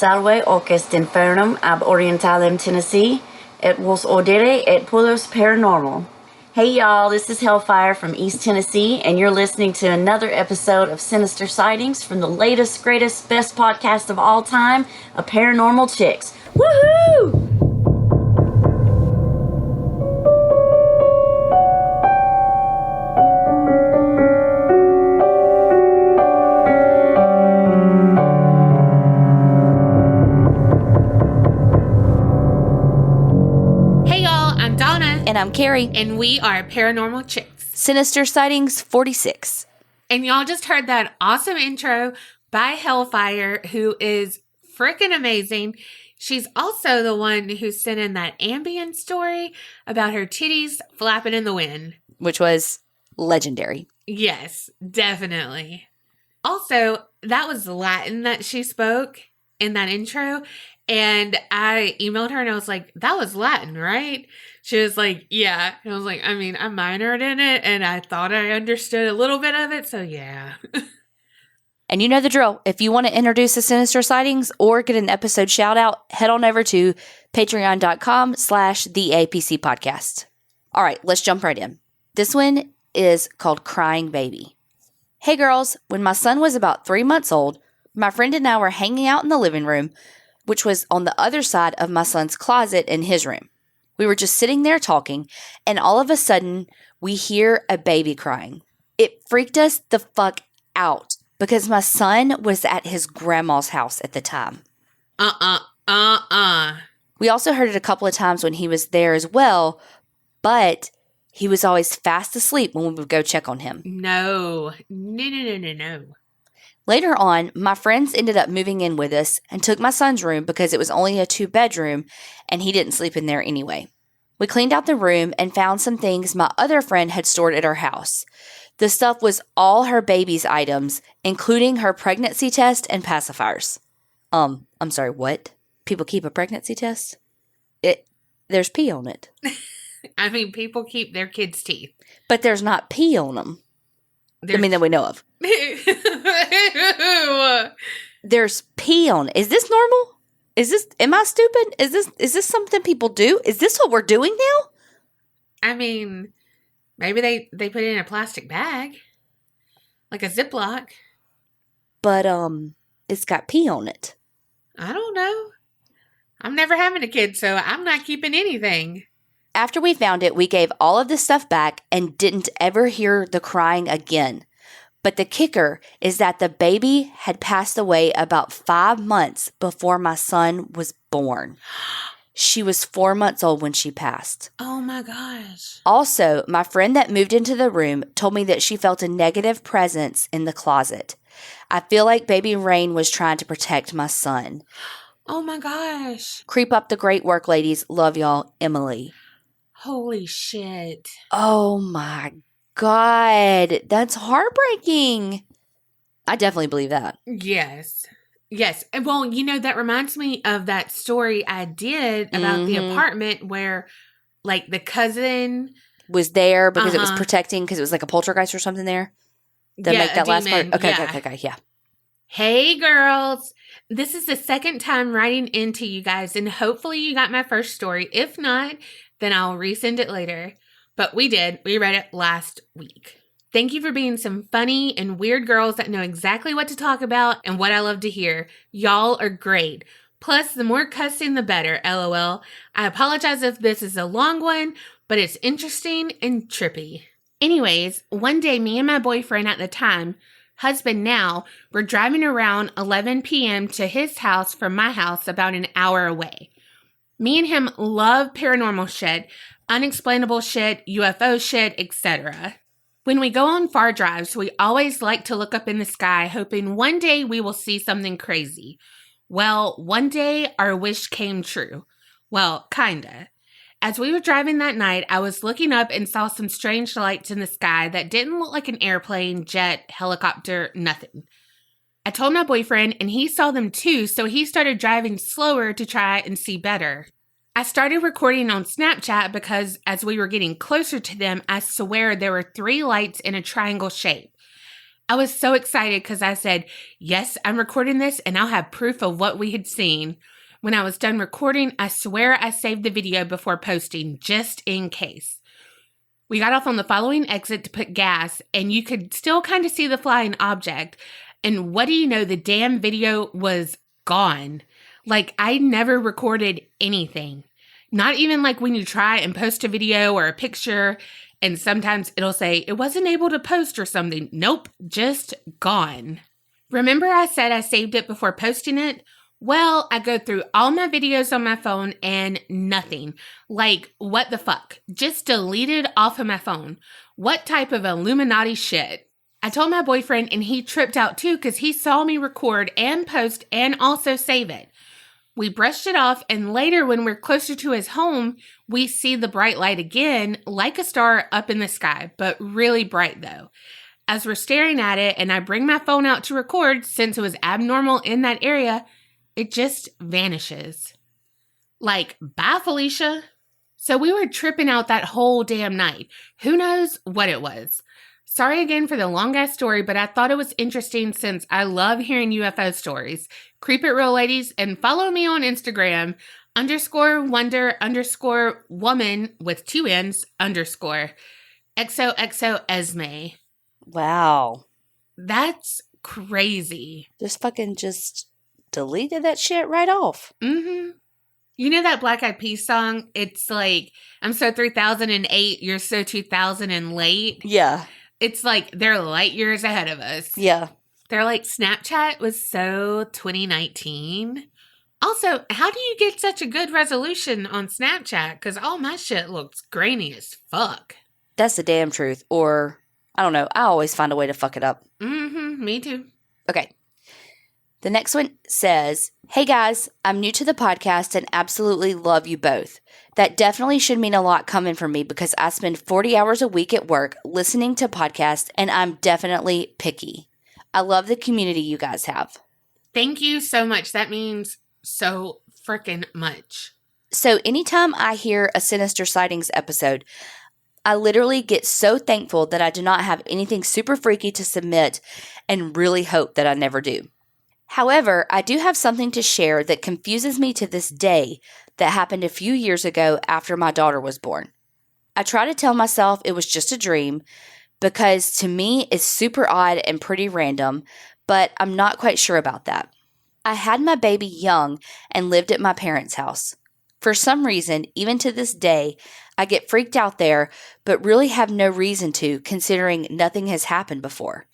salve och est infernum ab orientalem Tennessee, et vos audere et pulos paranormal. Hey y'all, this is Hellfire from East Tennessee, and you're listening to another episode of Sinister Sightings from the latest, greatest, best podcast of all time, A Paranormal Chicks. Woohoo! And I'm Carrie. And we are Paranormal Chicks. Sinister Sightings 46. And y'all just heard that awesome intro by Hellfire, who is freaking amazing. She's also the one who sent in that ambient story about her titties flapping in the wind. Which was legendary. Yes, definitely. Also, that was Latin that she spoke in that intro. And I emailed her and I was like, that was Latin, right? She was like, yeah. And I was like, I mean, I minored in it and I thought I understood a little bit of it. So yeah. And you know the drill. If you want to introduce the Sinister Sightings or get an episode shout out, head on over to patreon.com/theapc podcast. All right, let's jump right in. This one is called Crying Baby. Hey girls, when my son was about 3 months old, my friend and I were hanging out in the living room, which was on the other side of my son's closet in his room. We were just sitting there talking, and all of a sudden, we hear a baby crying. It freaked us the fuck out because my son was at his grandma's house at the time. We also heard it a couple of times when he was there as well, but he was always fast asleep when we would go check on him. No. Later on, my friends ended up moving in with us and took my son's room because it was only a 2-bedroom and he didn't sleep in there anyway. We cleaned out the room and found some things my other friend had stored at her house. The stuff was all her baby's items, including her pregnancy test and pacifiers. I'm sorry, what? People keep a pregnancy test? There's pee on it. I mean, people keep their kids' teeth. But there's not pee on them. That we know of. There's pee on it. Is this normal? Am I stupid? Is this something people do? Is this what we're doing now? I mean, maybe they put it in a plastic bag. Like a Ziploc. But, it's got pee on it. I don't know. I'm never having a kid, so I'm not keeping anything. After we found it, we gave all of the stuff back and didn't ever hear the crying again. But the kicker is that the baby had passed away about 5 months before my son was born. She was 4 months old when she passed. Oh my gosh. Also, my friend that moved into the room told me that she felt a negative presence in the closet. I feel like baby Rain was trying to protect my son. Oh my gosh. Creep up the great work, ladies. Love y'all, Emily. Holy shit. Oh my God. That's heartbreaking. I definitely believe that. Yes. Well, that reminds me of that story I did about the apartment where, like, the cousin was there because it was protecting, because it was like a poltergeist or something there. Make that last part. Okay, yeah. Hey, girls. This is the second time writing into you guys, and hopefully you got my first story. If not, then I'll resend it later. But we did. We read it last week. Thank you for being some funny and weird girls that know exactly what to talk about and what I love to hear. Y'all are great. Plus, the more cussing, the better, LOL. I apologize if this is a long one, but it's interesting and trippy. Anyways, one day, me and my boyfriend at the time, husband now, were driving around 11 p.m. to his house from my house about an hour away. Me and him love paranormal shit, unexplainable shit, UFO shit, etc. When we go on far drives, we always like to look up in the sky, hoping one day we will see something crazy. Well, one day our wish came true. Well, kinda. As we were driving that night, I was looking up and saw some strange lights in the sky that didn't look like an airplane, jet, helicopter, nothing. I told my boyfriend and he saw them too, so he started driving slower to try and see better. I started recording on Snapchat because as we were getting closer to them, I swear there were 3 lights in a triangle shape. I was so excited because I said, yes, I'm recording this and I'll have proof of what we had seen. When I was done recording, I swear I saved the video before posting, just in case. We got off on the following exit to put gas, and you could still kind of see the flying object. And what do you know? The damn video was gone. Like, I never recorded anything. Not even like when you try and post a video or a picture, and sometimes it'll say, it wasn't able to post or something. Nope, just gone. Remember I said I saved it before posting it? Well, I go through all my videos on my phone and nothing. Like, what the fuck? Just deleted off of my phone. What type of Illuminati shit? I told my boyfriend and he tripped out too because he saw me record and post and also save it. We brushed it off, and later when we're closer to his home, we see the bright light again, like a star up in the sky, but really bright though. As we're staring at it and I bring my phone out to record, since it was abnormal in that area, it just vanishes. Like, bye, Felicia. So we were tripping out that whole damn night. Who knows what it was? Sorry again for the long-ass story, but I thought it was interesting since I love hearing UFO stories. Creep it real, ladies, and follow me on Instagram, _wonder_woman with 2 N's _ XOXO Esme. Wow. That's crazy. Just deleted that shit right off. Mm-hmm. You know that Black Eyed Peas song? It's like, I'm so 3008, you're so 2000 and late. Yeah. It's like they're light years ahead of us. Yeah. They're like, Snapchat was so 2019. Also, how do you get such a good resolution on Snapchat? Because all my shit looks grainy as fuck. That's the damn truth. Or, I don't know, I always find a way to fuck it up. Mm-hmm, me too. Okay. The next one says, hey guys, I'm new to the podcast and absolutely love you both. That definitely should mean a lot coming from me because I spend 40 hours a week at work listening to podcasts and I'm definitely picky. I love the community you guys have. Thank you so much. That means so freaking much. So anytime I hear a Sinister Sightings episode, I literally get so thankful that I do not have anything super freaky to submit and really hope that I never do. However, I do have something to share that confuses me to this day that happened a few years ago after my daughter was born. I try to tell myself it was just a dream because to me it's super odd and pretty random, but I'm not quite sure about that. I had my baby young and lived at my parents' house. For some reason, even to this day, I get freaked out there, but really have no reason to considering nothing has happened before.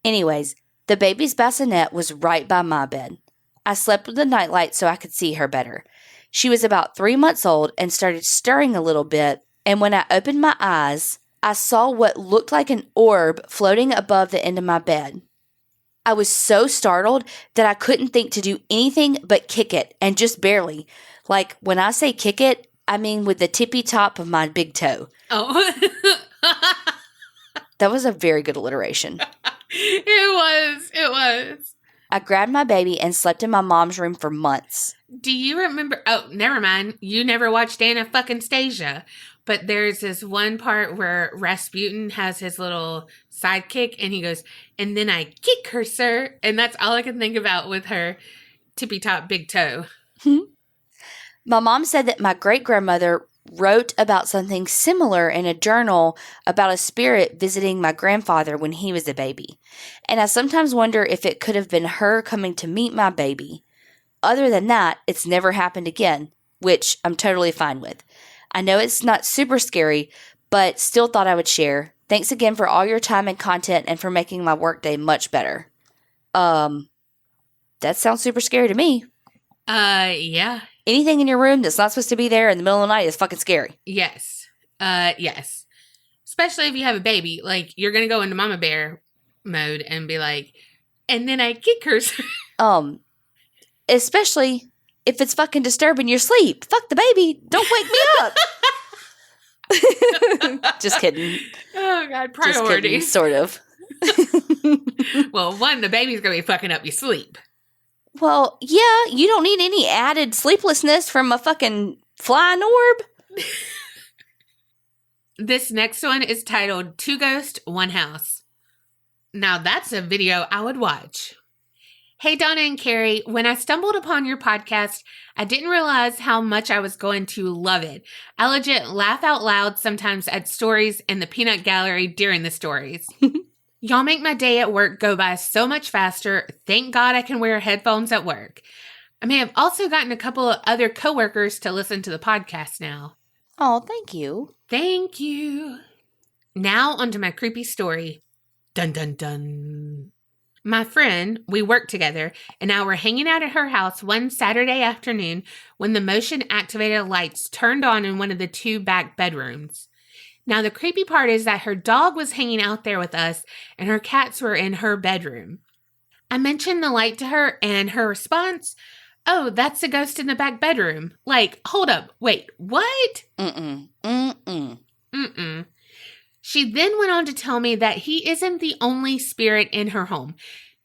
Anyways, the baby's bassinet was right by my bed. I slept with the nightlight so I could see her better. She was about 3 months old and started stirring a little bit, and when I opened my eyes, I saw what looked like an orb floating above the end of my bed. I was so startled that I couldn't think to do anything but kick it, and just barely. Like, when I say kick it, I mean with the tippy top of my big toe. Oh. That was a very good alliteration. It was. I grabbed my baby and slept in my mom's room for months. Do you remember? Oh, never mind. You never watched Anastasia. But there's this one part where Rasputin has his little sidekick and he goes, and then I kick her, sir. And that's all I can think about with her tippy top big toe. My mom said that my great-grandmother wrote about something similar in a journal about a spirit visiting my grandfather when he was a baby. And I sometimes wonder if it could have been her coming to meet my baby. Other than that, it's never happened again, which I'm totally fine with. I know it's not super scary, but still thought I would share. Thanks again for all your time and content and for making my workday much better. That sounds super scary to me. Yeah. Anything in your room that's not supposed to be there in the middle of the night is fucking scary. Yes. Yes. Especially if you have a baby. Like, you're going to go into mama bear mode and be like, and then I kick her. Especially if it's fucking disturbing your sleep. Fuck the baby. Don't wake me up. Just kidding. Oh, God. Priorities. Sort of. Well, one, the baby's going to be fucking up your sleep. Well, yeah, you don't need any added sleeplessness from a fucking flying orb. This next one is titled 2 Ghosts, 1 House. Now that's a video I would watch. Hey, Donna and Carrie, when I stumbled upon your podcast, I didn't realize how much I was going to love it. I legit laugh out loud sometimes at stories in the peanut gallery during the stories. Y'all make my day at work go by so much faster. Thank God I can wear headphones at work. I may have also gotten a couple of other coworkers to listen to the podcast now. Oh, thank you. Thank you. Now onto my creepy story. Dun dun dun. My friend, we work together, and I were hanging out at her house one Saturday afternoon when the motion-activated lights turned on in one of the 2 back bedrooms. Now, the creepy part is that her dog was hanging out there with us, and her cats were in her bedroom. I mentioned the light to her, and her response, "Oh, that's a ghost in the back bedroom." Like, hold up, wait, what? Mm-mm. She then went on to tell me that he isn't the only spirit in her home.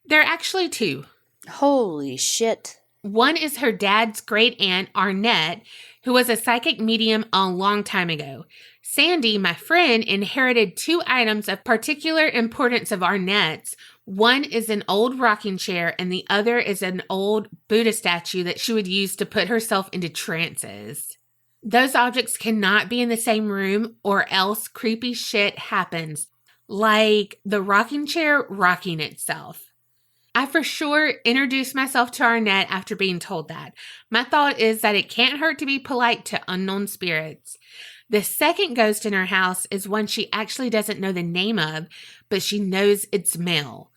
There are actually 2. Holy shit. One is her dad's great aunt, Arnett, who was a psychic medium a long time ago. Sandy, my friend, inherited 2 items of particular importance of Arnett's. One is an old rocking chair, and the other is an old Buddha statue that she would use to put herself into trances. Those objects cannot be in the same room or else creepy shit happens, like the rocking chair rocking itself. I for sure introduced myself to Arnett after being told that. My thought is that it can't hurt to be polite to unknown spirits. The second ghost in her house is one she actually doesn't know the name of, but she knows it's male.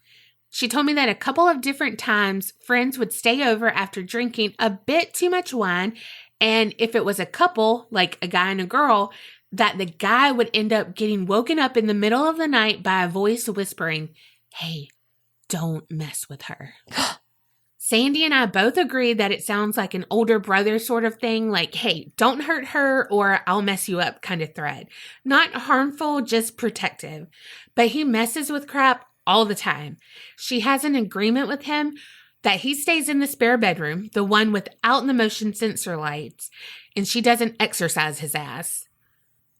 She told me that a couple of different times friends would stay over after drinking a bit too much wine, and if it was a couple, like a guy and a girl, that the guy would end up getting woken up in the middle of the night by a voice whispering, "Hey, don't mess with her." Sandy and I both agree that it sounds like an older brother sort of thing, like, "Hey, don't hurt her or I'll mess you up" kind of threat. Not harmful, just protective. But he messes with crap all the time. She has an agreement with him that he stays in the spare bedroom, the one without the motion sensor lights, and she doesn't exercise his ass.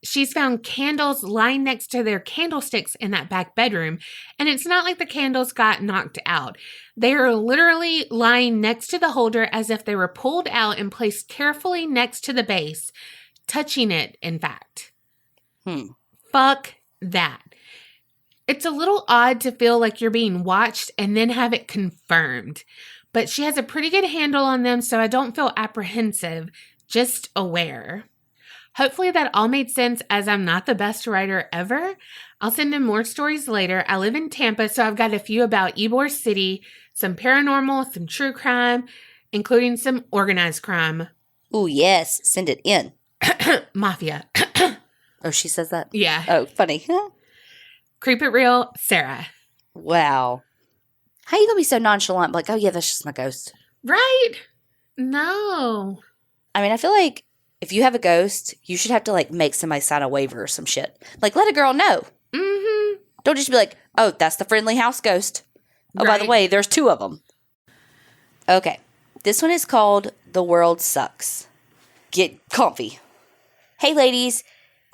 She's found candles lying next to their candlesticks in that back bedroom, and it's not like the candles got knocked out. They are literally lying next to the holder as if they were pulled out and placed carefully next to the base, touching it, in fact. Fuck that. It's a little odd to feel like you're being watched and then have it confirmed. But she has a pretty good handle on them, so I don't feel apprehensive, just aware. Hopefully that all made sense, as I'm not the best writer ever. I'll send in more stories later. I live in Tampa, so I've got a few about Ybor City, some paranormal, some true crime, including some organized crime. Ooh, yes. Send it in. Mafia. Oh, she says that? Yeah. Oh, funny. Creep It Real, Sarah. Wow. How you gonna be so nonchalant? Like, oh yeah, that's just my ghost. Right? No. I mean, I feel like if you have a ghost, you should have to like make somebody sign a waiver or some shit. Like, let a girl know. Mm-hmm. Don't just be like, oh, that's the friendly house ghost. Oh, by the way, there's 2 of them. Okay. This one is called The World Sucks. Get comfy. Hey, ladies.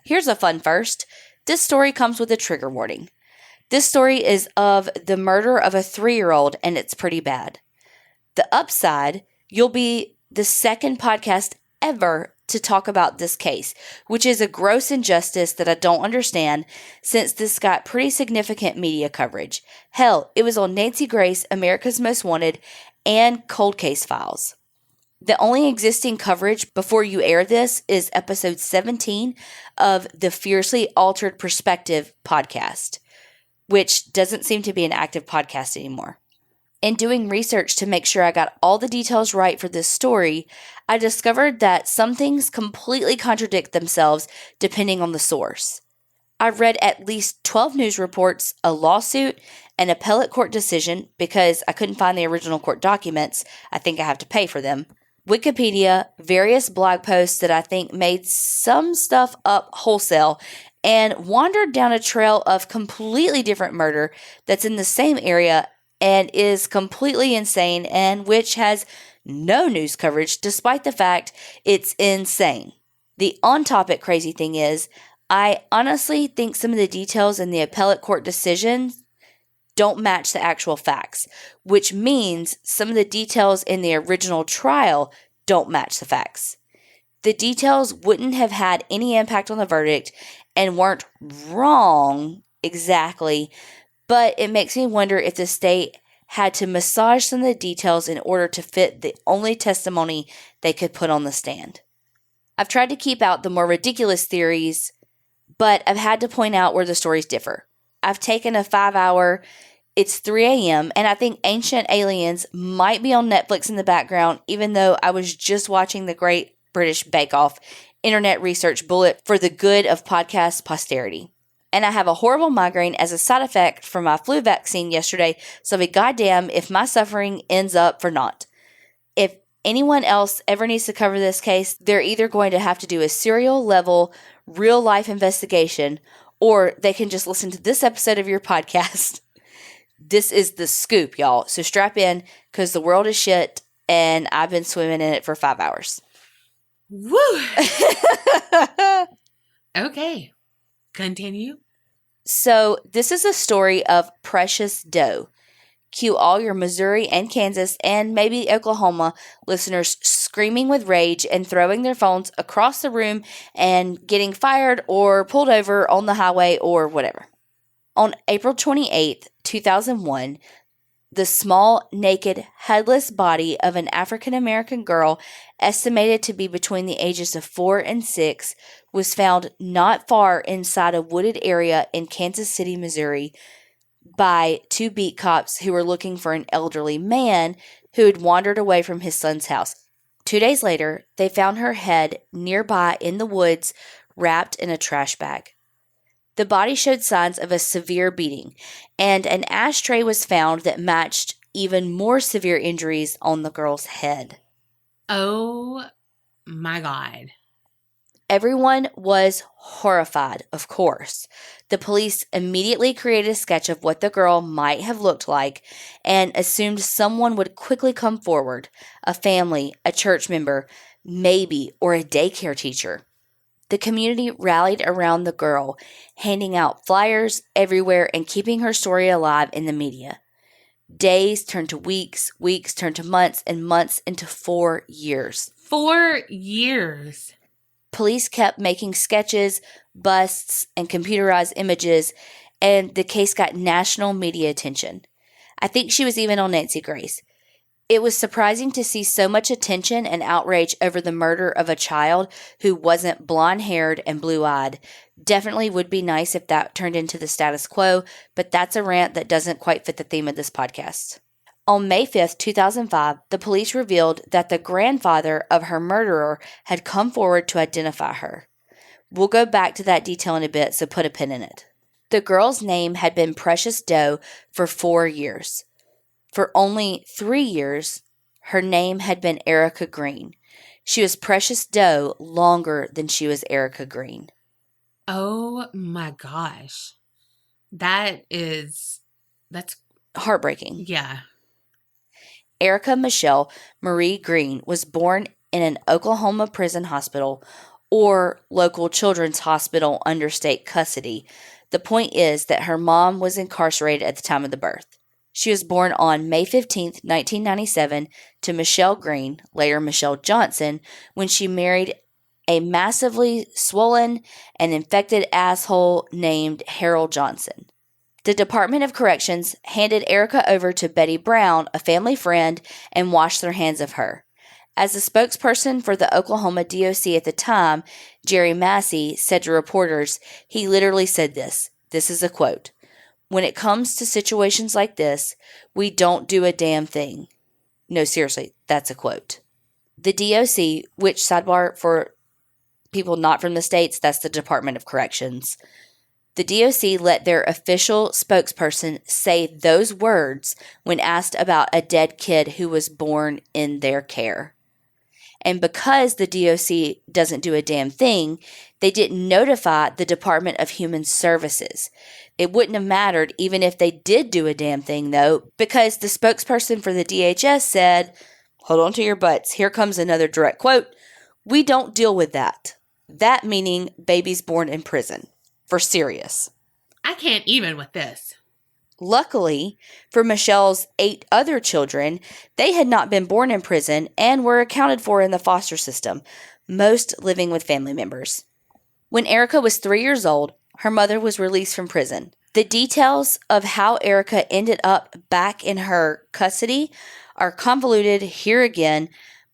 Here's a fun first. This story comes with a trigger warning. This story is of the murder of a 3-year-old, and it's pretty bad. The upside, you'll be the second podcast ever to talk about this case, which is a gross injustice that I don't understand since this got pretty significant media coverage. Hell, it was on Nancy Grace, America's Most Wanted, and Cold Case Files. The only existing coverage before you air this is episode 17 of the Fiercely Altered Perspective podcast, which doesn't seem to be an active podcast anymore. In doing research to make sure I got all the details right for this story, I discovered that some things completely contradict themselves depending on the source. I read at least 12 news reports, a lawsuit, an appellate court decision because I couldn't find the original court documents. I think I have to pay for them. Wikipedia, various blog posts that I think made some stuff up wholesale, and wandered down a trail of completely different murder that's in the same area and is completely insane and which has no news coverage despite the fact it's insane. The on-topic crazy thing is, I honestly think some of the details in the appellate court decisions don't match the actual facts, which means some of the details in the original trial don't match the facts. The details wouldn't have had any impact on the verdict and weren't wrong exactly, but it makes me wonder if the state had to massage some of the details in order to fit the only testimony they could put on the stand. I've tried to keep out the more ridiculous theories, but I've had to point out where the stories differ. I've taken a 5-hour, it's 3 a.m., and I think Ancient Aliens might be on Netflix in the background, even though I was just watching the Great British Bake Off internet research bullet for the good of podcast posterity. And I have a horrible migraine as a side effect from my flu vaccine yesterday, so be goddamn if my suffering ends up for naught. If anyone else ever needs to cover this case, they're either going to have to do a serial level, real life investigation, or they can just listen to this episode of your podcast. This is the scoop, y'all. So strap in, because the world is shit, and I've been swimming in it for 5 hours. Woo! Okay. Continue. So this is a story of Precious Doe. Cue all your Missouri and Kansas and maybe Oklahoma listeners screaming with rage and throwing their phones across the room and getting fired or pulled over on the highway or whatever. On April 28th, 2001, the small, naked, headless body of an African-American girl, estimated to be between the ages of 4 and 6, was found not far inside a wooded area in Kansas City, Missouri, by 2 beat cops who were looking for an elderly man who had wandered away from his son's house. 2 days later, they found her head nearby in the woods, wrapped in a trash bag. The body showed signs of a severe beating, and an ashtray was found that matched even more severe injuries on the girl's head. Oh my God. Everyone was horrified, of course. The police immediately created a sketch of what the girl might have looked like and assumed someone would quickly come forward, a family, a church member, maybe, or a daycare teacher. The community rallied around the girl, handing out flyers everywhere and keeping her story alive in the media. Days turned to weeks, weeks turned to months, and months into 4 years. 4 years. Police kept making sketches, busts, and computerized images, and the case got national media attention. I think she was even on Nancy Grace. It was surprising to see so much attention and outrage over the murder of a child who wasn't blonde-haired and blue-eyed. Definitely would be nice if that turned into the status quo, but that's a rant that doesn't quite fit the theme of this podcast. On May 5th, 2005, the police revealed that the grandfather of her murderer had come forward to identify her. We'll go back to that detail in a bit, so put a pin in it. The girl's name had been Precious Doe for 4 years. For only 3 years, her name had been Erica Green. She was Precious Doe longer than she was Erica Green. Oh my gosh. That's heartbreaking. Yeah. Erica Michelle Marie Green was born in an Oklahoma prison hospital or local children's hospital under state custody. The point is that her mom was incarcerated at the time of the birth. She was born on May 15, 1997, to Michelle Green, later Michelle Johnson, when she married a massively swollen and infected asshole named Harold Johnson. The Department of Corrections handed Erica over to Betty Brown, a family friend, and washed their hands of her. As the spokesperson for the Oklahoma DOC at the time, Jerry Massey, said to reporters, he literally said this. This is a quote. "When it comes to situations like this, we don't do a damn thing." No, seriously, that's a quote. The DOC, which, sidebar for people not from the States, that's the Department of Corrections. The DOC let their official spokesperson say those words when asked about a dead kid who was born in their care. And because the DOC doesn't do a damn thing, they didn't notify the Department of Human Services. It wouldn't have mattered even if they did do a damn thing, though, because the spokesperson for the DHS said, hold on to your butts, here comes another direct quote, "We don't deal with that." That meaning babies born in prison. For serious. I can't even with this. Luckily for Michelle's 8 other children, they had not been born in prison and were accounted for in the foster system, most living with family members. When Erica was 3 years old, her mother was released from prison. The details of how Erica ended up back in her custody are convoluted here again,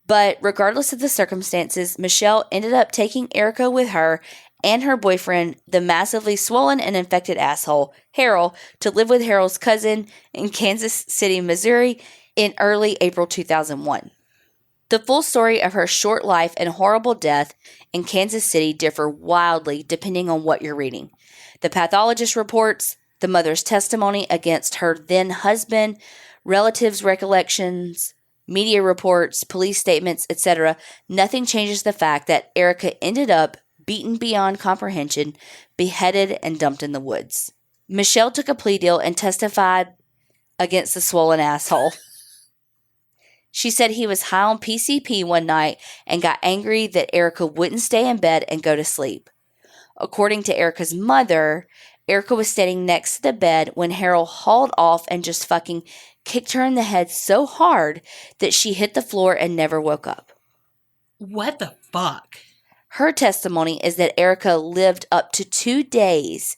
but regardless of the circumstances, Michelle ended up taking Erica with her and her boyfriend, the massively swollen and infected asshole, Harold, to live with Harold's cousin in Kansas City, Missouri in early April 2001. The full story of her short life and horrible death in Kansas City differ wildly depending on what you're reading. The pathologist reports, the mother's testimony against her then husband, relatives' recollections, media reports, police statements, etc. Nothing changes the fact that Erica ended up beaten beyond comprehension, beheaded, and dumped in the woods. Michelle took a plea deal and testified against the swollen asshole. She said he was high on PCP one night and got angry that Erica wouldn't stay in bed and go to sleep. According to Erica's mother, Erica was standing next to the bed when Harold hauled off and just fucking kicked her in the head so hard that she hit the floor and never woke up. What the fuck? Her testimony is that Erica lived up to 2 days.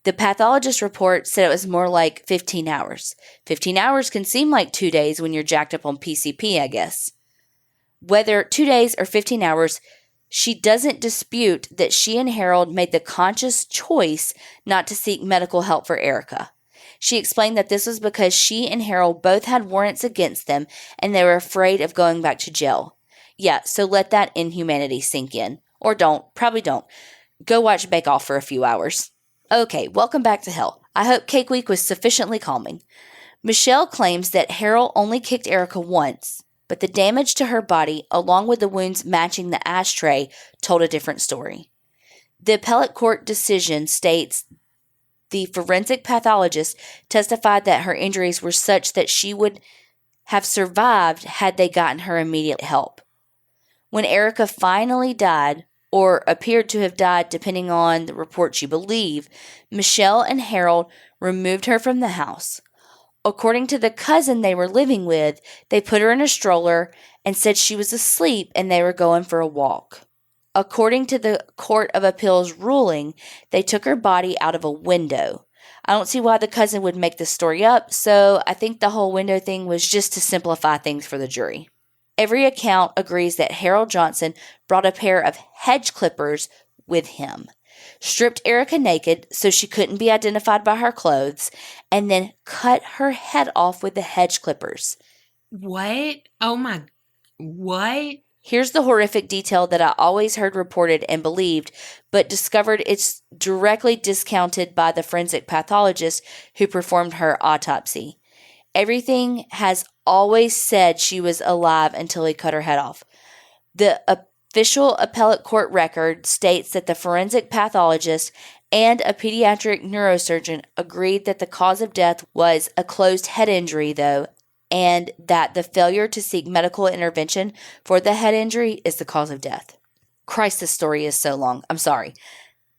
The pathologist report said it was more like 15 hours. 15 hours can seem like 2 days when you're jacked up on PCP, I guess. Whether 2 days or 15 hours, she doesn't dispute that she and Harold made the conscious choice not to seek medical help for Erica. She explained that this was because she and Harold both had warrants against them and they were afraid of going back to jail. Yeah, so let that inhumanity sink in. Or don't. Probably don't. Go watch Bake Off for a few hours. Okay, welcome back to hell. I hope Cake Week was sufficiently calming. Michelle claims that Harold only kicked Erica once, but the damage to her body, along with the wounds matching the ashtray, told a different story. The appellate court decision states the forensic pathologist testified that her injuries were such that she would have survived had they gotten her immediate help. When Erica finally died, or appeared to have died depending on the reports you believe, Michelle and Harold removed her from the house. According to the cousin they were living with, they put her in a stroller and said she was asleep and they were going for a walk. According to the Court of Appeals ruling, they took her body out of a window. I don't see why the cousin would make this story up, so I think the whole window thing was just to simplify things for the jury. Every account agrees that Harold Johnson brought a pair of hedge clippers with him, stripped Erica naked so she couldn't be identified by her clothes, and then cut her head off with the hedge clippers. What? Oh my, what? Here's the horrific detail that I always heard reported and believed, but discovered it's directly discounted by the forensic pathologist who performed her autopsy. Everything has always said she was alive until he cut her head off. The official appellate court record states that the forensic pathologist and a pediatric neurosurgeon agreed that the cause of death was a closed head injury, though, and that the failure to seek medical intervention for the head injury is the cause of death. Christ, this story is so long. I'm sorry.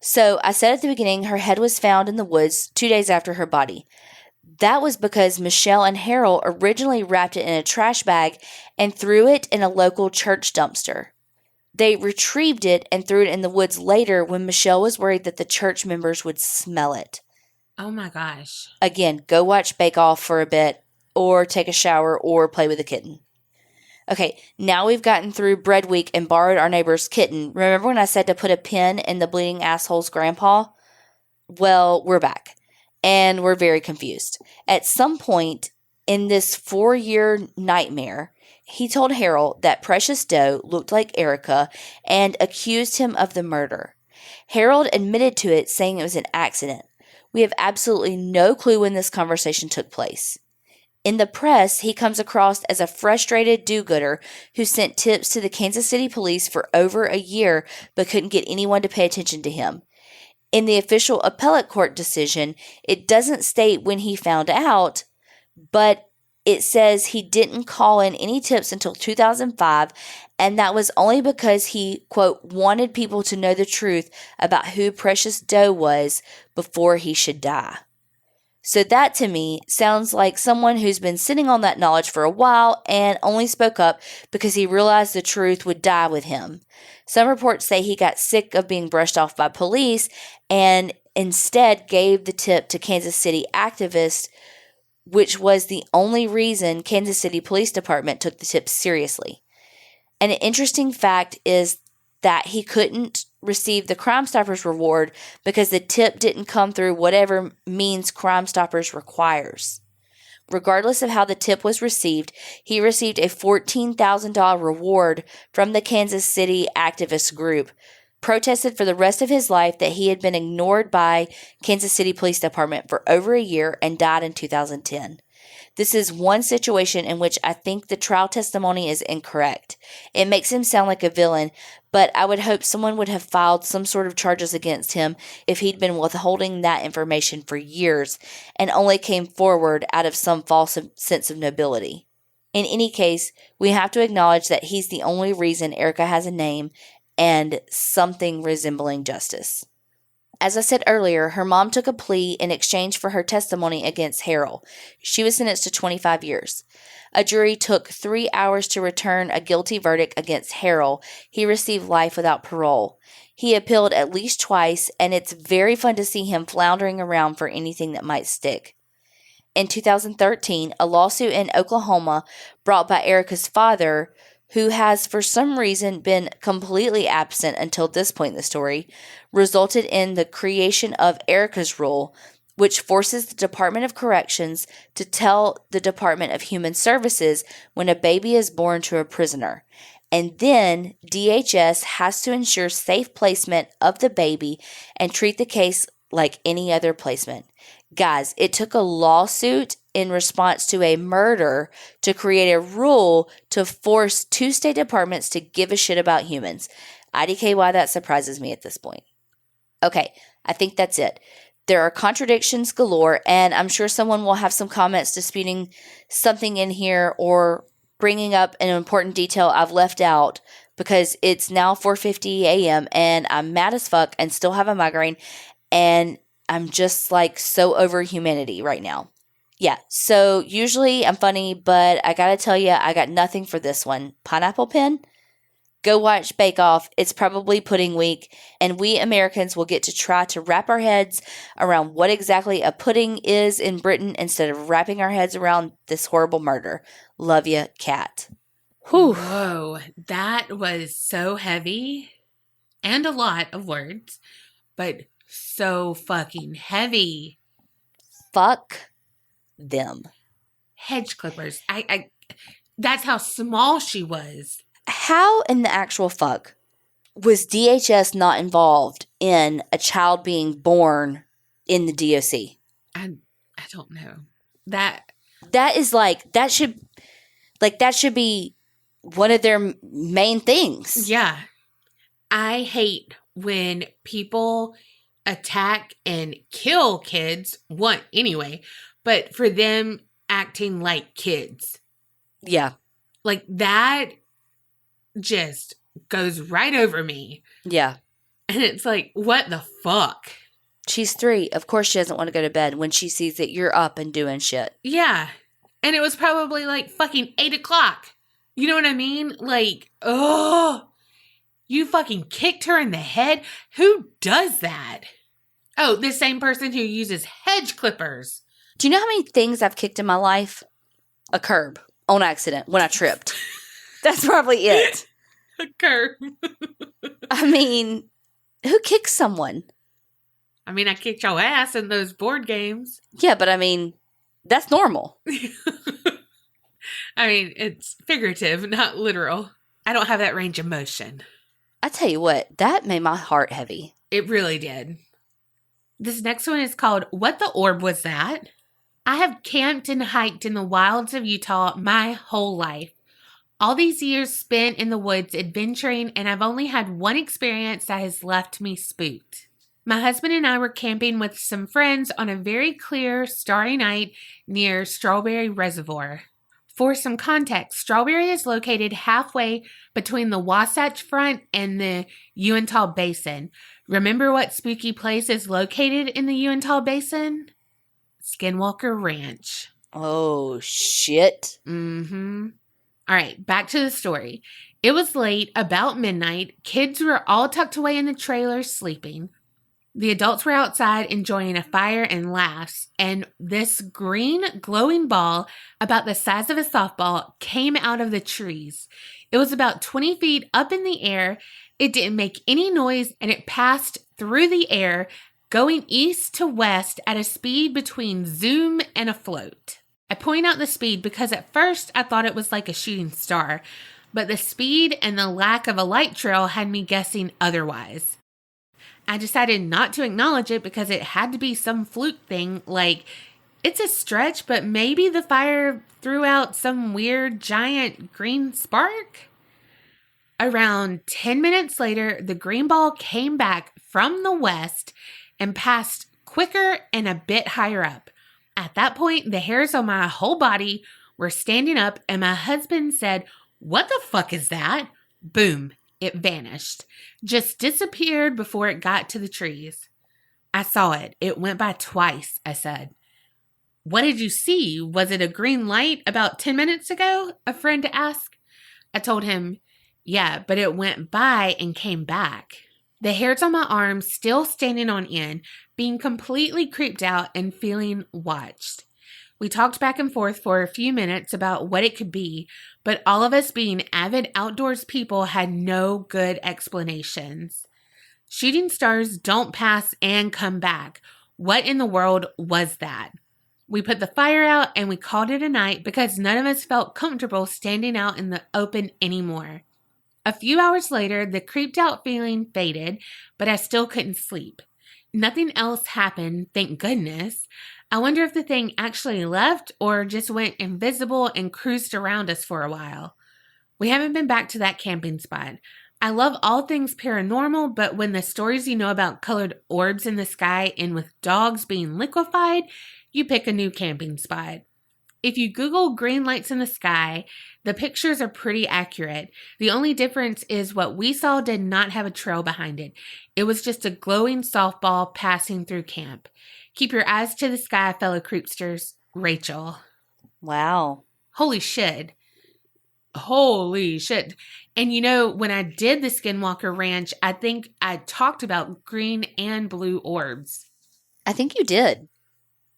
So I said at the beginning her head was found in the woods 2 days after her body. That was because Michelle and Harold originally wrapped it in a trash bag and threw it in a local church dumpster. They retrieved it and threw it in the woods later when Michelle was worried that the church members would smell it. Oh my gosh. Again, go watch Bake Off for a bit, or take a shower, or play with a kitten. Okay, now we've gotten through Bread Week and borrowed our neighbor's kitten. Remember when I said to put a pin in the bleeding asshole's grandpa? Well, we're back. And we're very confused. At some point in this 4-year nightmare, he told Harold that Precious Doe looked like Erica and accused him of the murder. Harold admitted to it, saying it was an accident. We have absolutely no clue when this conversation took place. In the press, he comes across as a frustrated do-gooder who sent tips to the Kansas City police for over a year but couldn't get anyone to pay attention to him. In the official appellate court decision, it doesn't state when he found out, but it says he didn't call in any tips until 2005, and that was only because he, quote, wanted people to know the truth about who Precious Doe was before he should die. So that to me sounds like someone who's been sitting on that knowledge for a while and only spoke up because he realized the truth would die with him. Some reports say he got sick of being brushed off by police and instead gave the tip to Kansas City activists, which was the only reason Kansas City Police Department took the tip seriously. And an interesting fact is that he couldn't receive the Crime Stoppers reward because the tip didn't come through whatever means Crime Stoppers requires. Regardless of how the tip was received, he received a $14,000 reward from the Kansas City activist group, protested for the rest of his life that he had been ignored by Kansas City Police Department for over a year, and died in 2010. This is one situation in which I think the trial testimony is incorrect. It makes him sound like a villain, but I would hope someone would have filed some sort of charges against him if he'd been withholding that information for years and only came forward out of some false sense of nobility. In any case, we have to acknowledge that he's the only reason Erica has a name and something resembling justice. As I said earlier, her mom took a plea in exchange for her testimony against Harold. She was sentenced to 25 years. A jury took 3 hours to return a guilty verdict against Harold. He received life without parole. He appealed at least twice, and it's very fun to see him floundering around for anything that might stick. In 2013, a lawsuit in Oklahoma brought by Erica's father, who has for some reason been completely absent until this point in the story, resulted in the creation of Erica's Rule, which forces the Department of Corrections to tell the Department of Human Services when a baby is born to a prisoner. And then DHS has to ensure safe placement of the baby and treat the case like any other placement. Guys, it took a lawsuit in response to a murder to create a rule to force 2 state departments to give a shit about humans. IDK, why that surprises me at this point. Okay, I think that's it. There are contradictions galore, and I'm sure someone will have some comments disputing something in here or bringing up an important detail I've left out, because it's now 4:50 a.m. and I'm mad as fuck and still have a migraine, and I'm just like so over humanity right now. Yeah, so usually I'm funny, but I gotta tell you, I got nothing for this one. Pineapple Pen? Go watch Bake Off. It's probably pudding week, and we Americans will get to try to wrap our heads around what exactly a pudding is in Britain instead of wrapping our heads around this horrible murder. Love ya, Kat. Whew. Whoa, that was so heavy and a lot of words, but so fucking heavy. Fuck them. Hedge clippers. That's how small she was. How in the actual fuck was DHS not involved in a child being born in the DOC? I don't know. That is like, that should be one of their main things. Yeah. I hate when people attack and kill kids, anyway, but for them acting like kids. Yeah. Like that just goes right over me. Yeah. And it's like, what the fuck? She's 3. Of course she doesn't want to go to bed when she sees that you're up and doing shit. Yeah. And it was probably like fucking 8 o'clock. You know what I mean? Like, oh, you fucking kicked her in the head? Who does that? Oh, the same person who uses hedge clippers. Do you know how many things I've kicked in my life? A curb on accident when I tripped. That's probably it. A curb. I mean, who kicks someone? I mean, I kicked your ass in those board games. Yeah, but I mean, that's normal. I mean, it's figurative, not literal. I don't have that range of motion. I tell you what, that made my heart heavy. It really did. This next one is called What the Orb Was That? I have camped and hiked in the wilds of Utah my whole life. All these years spent in the woods adventuring, and I've only had one experience that has left me spooked. My husband and I were camping with some friends on a very clear, starry night near Strawberry Reservoir. For some context, Strawberry is located halfway between the Wasatch Front and the Uintah Basin. Remember what spooky place is located in the Uintah Basin? Skinwalker Ranch. Oh, shit. Mm-hmm. All right, back to the story. It was late, about midnight. Kids were all tucked away in the trailer sleeping. The adults were outside enjoying a fire and laughs, and this green glowing ball about the size of a softball came out of the trees. It was about 20 feet up in the air. It didn't make any noise, and it passed through the air, going east to west at a speed between zoom and a float. I point out the speed because at first I thought it was like a shooting star, but the speed and the lack of a light trail had me guessing otherwise. I decided not to acknowledge it because it had to be some fluke thing, like it's a stretch, but maybe the fire threw out some weird giant green spark. Around 10 minutes later, the green ball came back from the west and passed quicker and a bit higher up. At that point, the hairs on my whole body were standing up, and my husband said, "What the fuck is that?" Boom. It vanished, just disappeared before it got to the trees. I saw it. It went by twice, I said. "What did you see? Was it a green light about 10 minutes ago?" a friend asked. I told him, "Yeah, but it went by and came back." The hairs on my arms still standing on end, being completely creeped out and feeling watched. We talked back and forth for a few minutes about what it could be, but all of us being avid outdoors people had no good explanations. Shooting stars don't pass and come back. What in the world was that? We put the fire out and we called it a night because none of us felt comfortable standing out in the open anymore. A few hours later, the creeped out feeling faded, but I still couldn't sleep. Nothing else happened, thank goodness. I wonder if the thing actually left or just went invisible and cruised around us for a while. We haven't been back to that camping spot. I love all things paranormal, but when the stories you know about colored orbs in the sky and with dogs being liquefied, you pick a new camping spot. If you Google green lights in the sky, the pictures are pretty accurate. The only difference is what we saw did not have a trail behind it. It was just a glowing softball passing through camp. Keep your eyes to the sky, fellow creepsters. Rachel. Wow. Holy shit. Holy shit. And you know, when I did the Skinwalker Ranch, I think I talked about green and blue orbs. I think you did.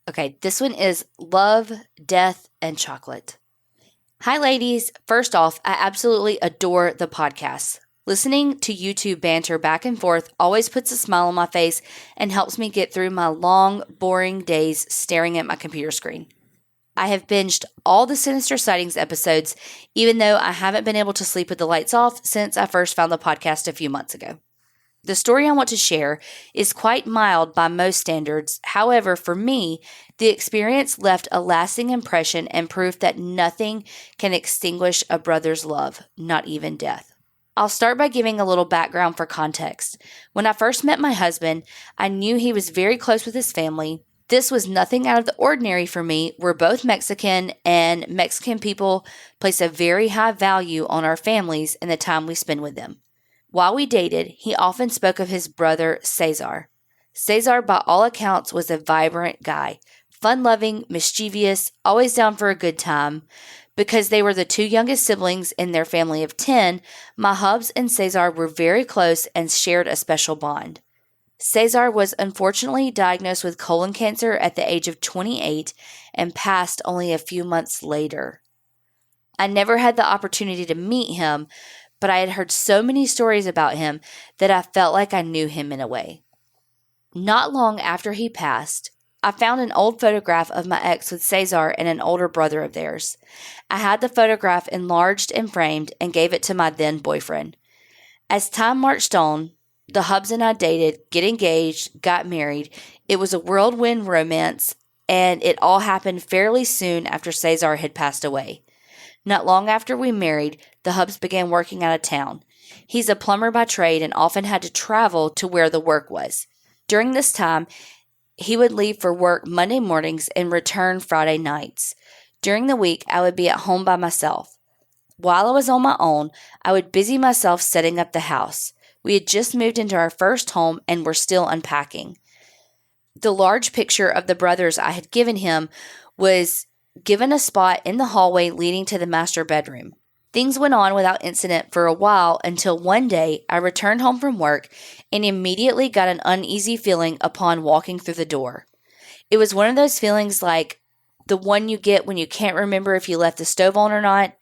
Okay, this one is Love, Death, and Chocolate. Hi, ladies. First off, I absolutely adore the podcast. Listening to you two banter back and forth always puts a smile on my face and helps me get through my long, boring days staring at my computer screen. I have binged all the Sinister Sightings episodes, even though I haven't been able to sleep with the lights off since I first found the podcast a few months ago. The story I want to share is quite mild by most standards. However, for me, the experience left a lasting impression and proof that nothing can extinguish a brother's love, not even death. I'll start by giving a little background for context. When I first met my husband, I knew he was very close with his family. This was nothing out of the ordinary for me. We're both Mexican, and Mexican people place a very high value on our families and the time we spend with them. While we dated, he often spoke of his brother, Cesar. Cesar, by all accounts, was a vibrant guy, fun-loving, mischievous, always down for a good time. Because they were the two youngest siblings in their family of 10, my hubs and Cesar were very close and shared a special bond. Cesar was unfortunately diagnosed with colon cancer at the age of 28 and passed only a few months later. I never had the opportunity to meet him, but I had heard so many stories about him that I felt like I knew him in a way. Not long after he passed, I found an old photograph of my ex with Cesar and an older brother of theirs. I had the photograph enlarged and framed and gave it to my then boyfriend. As time marched on, the hubs and I dated, get engaged, got married. It was a whirlwind romance, and it all happened fairly soon after Cesar had passed away. Not long after we married, the hubs began working out of town. He's a plumber by trade and often had to travel to where the work was. During this time, he would leave for work Monday mornings and return Friday nights. During the week, I would be at home by myself. While I was on my own, I would busy myself setting up the house. We had just moved into our first home and were still unpacking. The large picture of the brothers I had given him was given a spot in the hallway leading to the master bedroom. Things went on without incident for a while until one day I returned home from work and immediately got an uneasy feeling upon walking through the door. It was one of those feelings like the one you get when you can't remember if you left the stove on or not.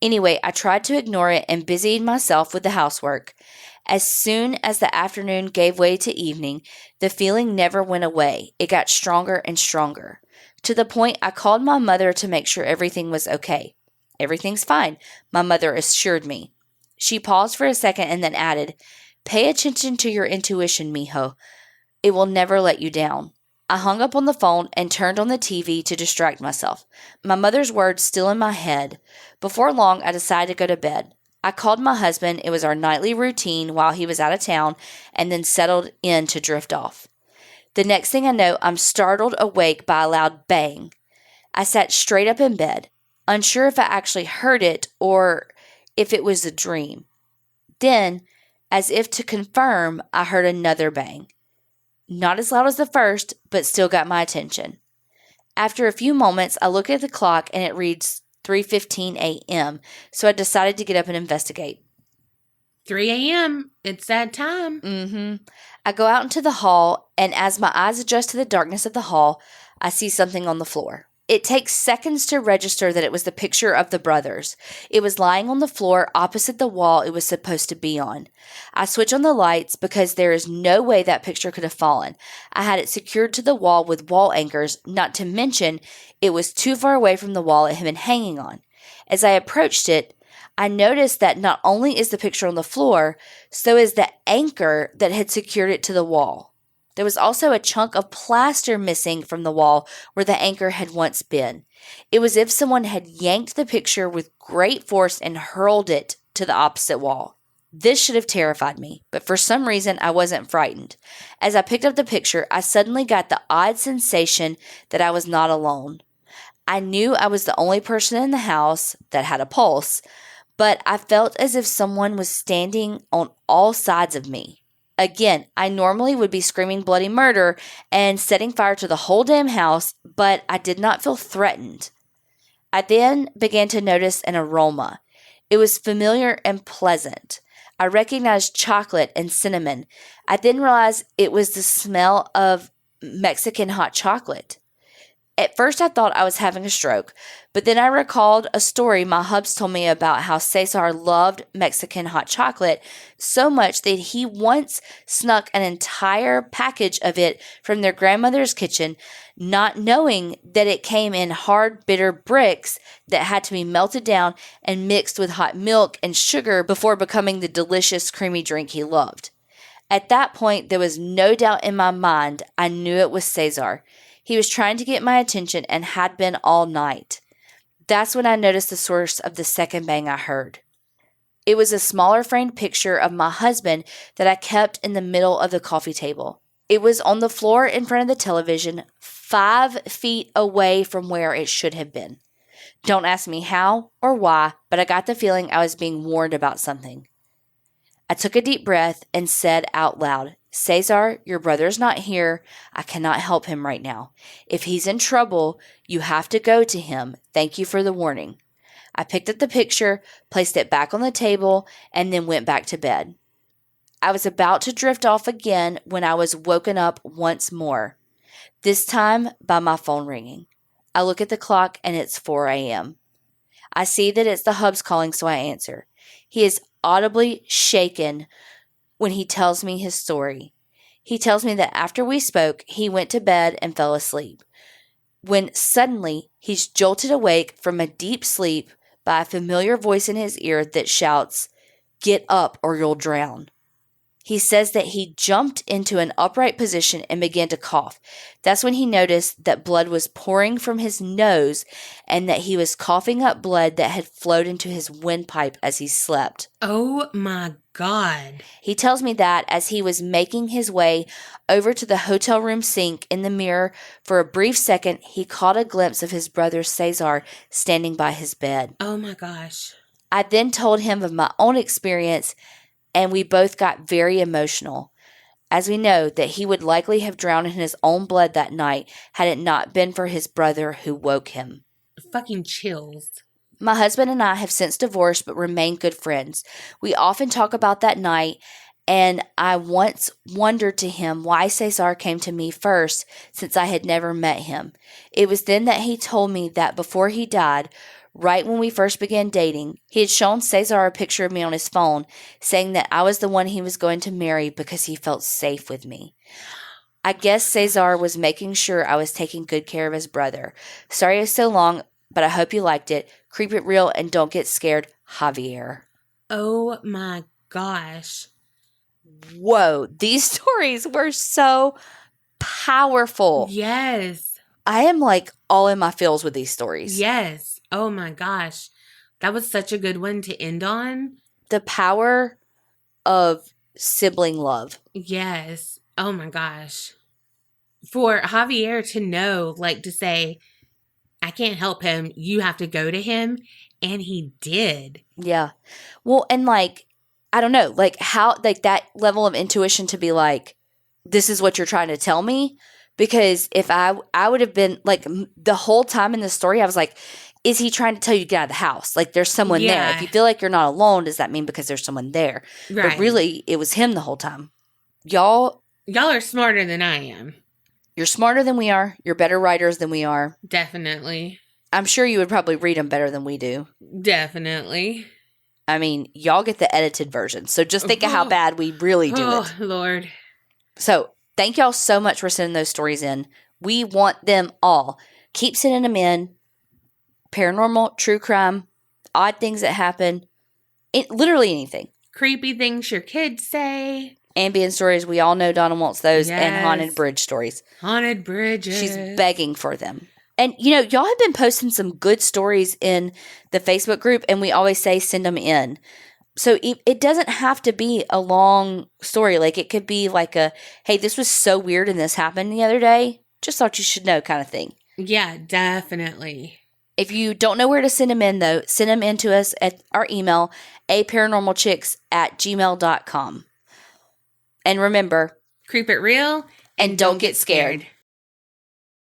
Anyway, I tried to ignore it and busied myself with the housework. As soon as the afternoon gave way to evening, the feeling never went away. It got stronger and stronger, to the point I called my mother to make sure everything was okay. "Everything's fine," my mother assured me. She paused for a second and then added, "Pay attention to your intuition, mijo. It will never let you down." I hung up on the phone and turned on the TV to distract myself, my mother's words still in my head. Before long, I decided to go to bed. I called my husband. It was our nightly routine while he was out of town, and then settled in to drift off. The next thing I know, I'm startled awake by a loud bang. I sat straight up in bed, unsure if I actually heard it or if it was a dream. Then, as if to confirm, I heard another bang. Not as loud as the first, but still got my attention. After a few moments, I look at the clock and it reads 3:15 a.m., so I decided to get up and investigate. 3 a.m. It's that time. I go out into the hall, and as my eyes adjust to the darkness of the hall, I see something on the floor. It takes seconds to register that it was the picture of the brothers. It was lying on the floor opposite the wall it was supposed to be on. I switch on the lights because there is no way that picture could have fallen. I had it secured to the wall with wall anchors, not to mention it was too far away from the wall it had been hanging on. As I approached it, I noticed that not only is the picture on the floor, so is the anchor that had secured it to the wall. There was also a chunk of plaster missing from the wall where the anchor had once been. It was as if someone had yanked the picture with great force and hurled it to the opposite wall. This should have terrified me, but for some reason I wasn't frightened. As I picked up the picture, I suddenly got the odd sensation that I was not alone. I knew I was the only person in the house that had a pulse, but I felt as if someone was standing on all sides of me. Again, I normally would be screaming bloody murder and setting fire to the whole damn house, but I did not feel threatened. I then began to notice an aroma. It was familiar and pleasant. I recognized chocolate and cinnamon. I then realized it was the smell of Mexican hot chocolate. At first, I thought I was having a stroke, but then I recalled a story my hubs told me about how Cesar loved Mexican hot chocolate so much that he once snuck an entire package of it from their grandmother's kitchen, not knowing that it came in hard, bitter bricks that had to be melted down and mixed with hot milk and sugar before becoming the delicious, creamy drink he loved. At that point, there was no doubt in my mind. I knew it was Cesar. He was trying to get my attention and had been all night. That's when I noticed the source of the second bang I heard. It was a smaller framed picture of my husband that I kept in the middle of the coffee table. It was on the floor in front of the television, 5 feet away from where it should have been. Don't ask me how or why, but I got the feeling I was being warned about something. I took a deep breath and said out loud, "Cesar, your brother's not here. I cannot help him right now. If he's in trouble, you have to go to him. Thank you for the warning." I picked up the picture, placed it back on the table, and then went back to bed. I was about to drift off again when I was woken up once more, this time by my phone ringing. I look at the clock and it's 4 a.m. I see that it's the hubs calling, so I answer. He is audibly shaken when he tells me his story. He tells me that after we spoke, he went to bed and fell asleep, when suddenly he's jolted awake from a deep sleep by a familiar voice in his ear that shouts, "Get up or you'll drown." He says that he jumped into an upright position and began to cough. That's when he noticed that blood was pouring from his nose and that he was coughing up blood that had flowed into his windpipe as he slept. Oh my God. He tells me that as he was making his way over to the hotel room sink in the mirror, for a brief second, he caught a glimpse of his brother Cesar standing by his bed. Oh my gosh. I then told him of my own experience, and we both got very emotional. as we know that he would likely have drowned in his own blood that night had it not been for his brother who woke him. Fucking chills. My husband and I have since divorced but remain good friends. We often talk about that night, and I once wondered to him why Cesar came to me first since I had never met him. It was then that he told me that before he died, right when we first began dating, he had shown Cesar a picture of me on his phone, saying that I was the one he was going to marry because he felt safe with me. I guess Cesar was making sure I was taking good care of his brother. Sorry it was so long, but I hope you liked it. Keep it real and don't get scared, Javier. Oh my gosh. Whoa, these stories were so powerful. Yes. I am like all in my feels with these stories. Yes. Oh my gosh. That was such a good one to end on. The power of sibling love. Yes. Oh my gosh. For Javier to know, like to say, I can't help him. You have to go to him. And he did. Yeah. Well, and like, I don't know, like how, like that level of intuition to be like, this is what you're trying to tell me. Because if I would have been like the whole time in the story, I was like, is he trying to tell you to get out of the house? Like there's someone there. If you feel like you're not alone, does that mean because there's someone there? Right. But really, it was him the whole time. Y'all are smarter than I am. You're smarter than we are. You're better writers than we are. Definitely. I'm sure you would probably read them better than we do. Definitely. I mean, y'all get the edited version. So just think of how bad we really do it. Oh, Lord. So thank y'all so much for sending those stories in. We want them all. Keep sending them in. Paranormal, true crime, odd things that happen. Literally anything. Creepy things your kids say. Ambient stories. We all know Donna wants those. Yes. And haunted bridge stories. Haunted bridges. She's begging for them. And, you know, y'all have been posting some good stories in the Facebook group, and we always say send them in. So it doesn't have to be a long story. Like, it could be like a, hey, this was so weird and this happened the other day. Just thought you should know kind of thing. Yeah, definitely. If you don't know where to send them in, though, send them in to us at our email, aparanormalchicks@gmail.com. And remember, Creep it real and don't get scared.